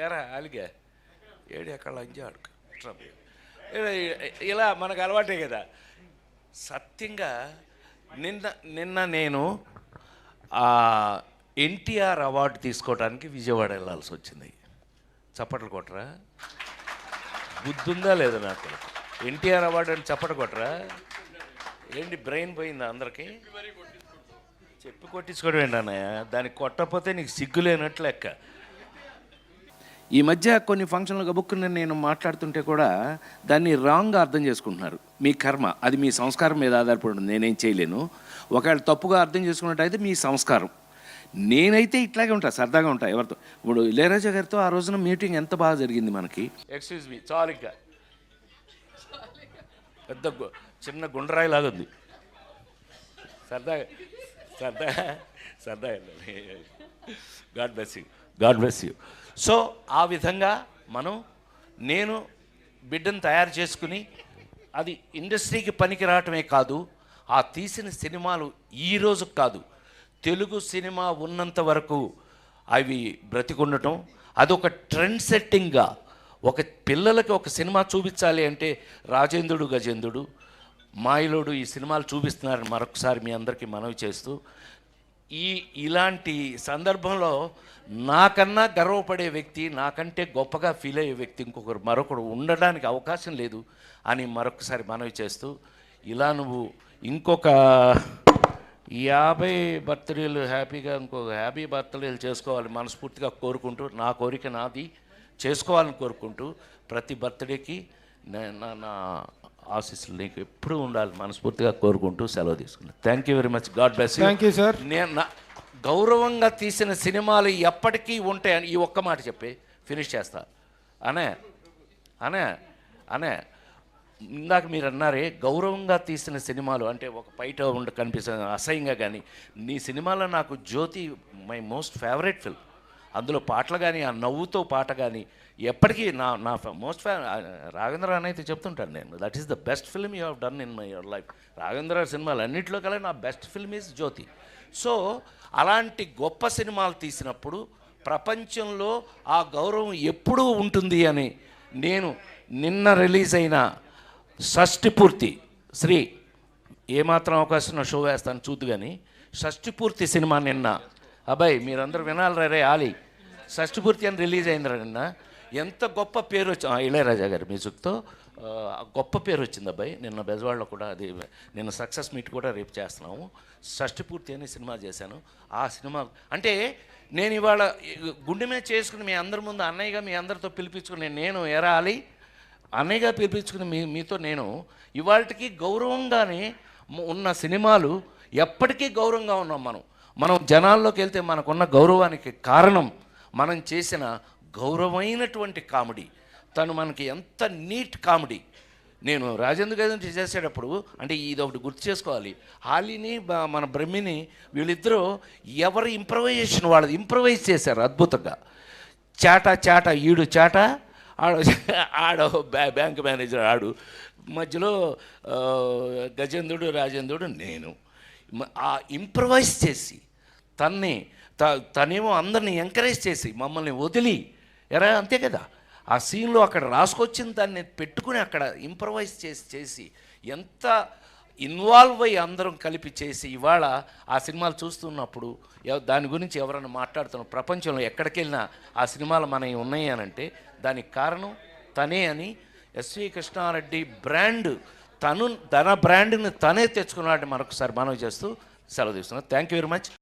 ఎరా అలిగా ఏడు ఎక్కడ అంజాడు ఇలా మనకు అలవాటే కదా. సత్యంగా నిన్న నేను ఎన్టీఆర్ అవార్డు తీసుకోవడానికి విజయవాడ వెళ్ళాల్సి వచ్చింది. చప్పట్లు కొట్టరా? బుద్ధుందా లేదా నాకు? ఎన్టీఆర్ అవార్డు అని చప్పట్లు కొట్టరా? ఏంటి బ్రెయిన్ పోయిందా అందరికీ? చెప్పి కొట్టించుకోవడం ఏంటన్నయ్య? దానికి కొట్టకపోతే నీకు సిగ్గులేనట్లు లెక్క. ఈ మధ్య కొన్ని ఫంక్షన్లు గబుక్కుని నేను మాట్లాడుతుంటే కూడా దాన్ని రాంగ్గా అర్థం చేసుకుంటున్నారు. మీ కర్మ, అది మీ సంస్కారం మీద ఆధారపడి ఉంటుంది, నేనేం చేయలేను. ఒకవేళ తప్పుగా అర్థం చేసుకున్నట్టయితే మీ సంస్కారం. నేనైతే ఇట్లాగే ఉంటా, సరదాగా ఉంటా ఎవరితో. ఇప్పుడు ఇళయరాజా గారితో ఆ రోజున మీటింగ్ ఎంత బాగా జరిగింది మనకి. ఎక్స్క్యూజ్ మీ, చాలు ఇంకా పెద్ద చిన్న గుండ్రాయి లాగా ఉంది. సరదాగా సరదాగా సరదాగా. God bless you, God bless you. So ఆ విధంగా నేను బిడ్డను తయారు చేసుకుని అది ఇండస్ట్రీకి పనికి రావటమే కాదు, ఆ తీసిన సినిమాలు ఈరోజు కాదు, తెలుగు సినిమా ఉన్నంత వరకు అవి బ్రతికుండటం, అదొక ట్రెండ్ సెట్టింగ్గా ఒక పిల్లలకి ఒక సినిమా చూపించాలి అంటే రాజేంద్రుడు గజేంద్రుడు మాయలోడు ఈ సినిమాలు చూపిస్తున్నారని మరొకసారి మీ అందరికీ మనవి చేస్తూ, ఇలాంటి సందర్భంలో నాకన్నా గర్వపడే వ్యక్తి, నాకంటే గొప్పగా ఫీల్ అయ్యే వ్యక్తి మరొకడు ఉండడానికి అవకాశం లేదు అని మరొకసారి మనవి చేస్తూ, ఇలా నువ్వు ఇంకొక 50 బర్త్డేలు హ్యాపీగా ఇంకొక 50 బర్త్డేలు చేసుకోవాలి మనస్ఫూర్తిగా కోరుకుంటూ, నా కోరిక నాది, చేసుకోవాలని కోరుకుంటూ, ప్రతి బర్త్డేకి నా ఆశీస్సులు నీకు ఎప్పుడూ ఉండాలి మనస్ఫూర్తిగా కోరుకుంటూ సెలవు తీసుకున్నాను. Thank you very much. God bless you. Thank you sir. నేను గౌరవంగా తీసిన సినిమాలు ఎప్పటికీ ఉంటాయని ఈ ఒక్క మాట చెప్పి ఫినిష్ చేస్తా. అనే అనే అనే ఇందాక మీరు అన్నారే గౌరవంగా తీసిన సినిమాలు అంటే ఒక బయట కనిపిస్తుంది అసహ్యంగా, కానీ నీ సినిమాలో నాకు జ్యోతి మై మోస్ట్ ఫేవరెట్ ఫిల్మ్. అందులో పాటలు కానీ ఆ నవ్వుతో పాట కానీ ఎప్పటికీ నా మోస్ట్ రాఘవేంద్ర అని అయితే చెప్తుంటాను నేను, that is the best film you have done in my your life. Raghavendra సినిమాలు అన్నింటిలో కల్లా నా best film is Jyothi. So అలాంటి గొప్ప సినిమాలు తీసినప్పుడు ప్రపంచంలో ఆ గౌరవం ఎప్పుడూ ఉంటుంది అని నేను నిన్న రిలీజ్ అయిన షష్ఠిపూర్తి శ్రీ ఏమాత్రం అవకాశం షో వేస్తాను చూద్దు, కానీ షష్ఠిపూర్తి సినిమా నిన్న అబ్బాయి మీరందరూ వినాలి రే ఆలి, షష్ఠిపూర్తి అని రిలీజ్ అయిందిరా నిన్న. ఎంత గొప్ప పేరు వచ్చింది ఇళయరాజా గారి మ్యూజిక్తో, గొప్ప పేరు వచ్చింది అబ్బాయి. నిన్న బెజవాడలో కూడా అది నిన్న సక్సెస్ మీట్ కూడా రేపు చేస్తున్నాము. షష్ఠిపూర్తి అనే సినిమా చేశాను. ఆ సినిమా అంటే నేను ఇవాళ గుండె మీద చేసుకుని మీ అందరి ముందు అన్నయ్యగా మీ అందరితో పిలిపించుకుని నేను ఎరాలి అన్నయ్యగా పిలిపించుకుని మీతో నేను ఇవాళకి గౌరవంగానే ఉన్న సినిమాలు ఎప్పటికీ గౌరవంగా ఉన్నాం. మనం జనాల్లోకి వెళ్తే మనకున్న గౌరవానికి కారణం మనం చేసిన గౌరవమైనటువంటి కామెడీ. తను మనకి ఎంత నీట్ కామెడీ. నేను రాజేంద్ర గారిని చేసేటప్పుడు అంటే ఇది ఒకటి గుర్తు చేసుకోవాలి, హాలీని మన బ్రహ్మిని వీళ్ళిద్దరూ ఎవరి ఇంప్రవైజేషన్ వాళ్ళది ఇంప్రవైజ్ చేశారు అద్భుతంగా. చాట ఈడు చాట ఆడ బ్యాంక్ మేనేజర్ ఆడు, మధ్యలో గజేంద్రుడు రాజేంద్రుడు నేను. ఆ ఇంప్రవైజ్ చేసి తనేమో అందరినీ ఎంకరేజ్ చేసి మమ్మల్ని వదిలి అంతే కదా ఆ సీన్లో అక్కడ రాసుకొచ్చిన దాన్ని పెట్టుకుని అక్కడ ఇంప్రవైజ్ చేసి ఎంత ఇన్వాల్వ్ అయ్యి అందరం కలిపి చేసి ఇవాళ ఆ సినిమాలు చూస్తున్నప్పుడు దాని గురించి ఎవరైనా మాట్లాడుతున్నాం ప్రపంచంలో ఎక్కడికి వెళ్ళినా ఆ సినిమాలు మనవి ఉన్నాయి అని అంటే దానికి కారణం తనే అని ఎస్వి కృష్ణారెడ్డి బ్రాండ్ తన బ్రాండ్ని తనే తెచ్చుకున్నాడని మరొకసారి మనవి చేస్తూ సెలవు తీసుకున్నాను. Thank you very much.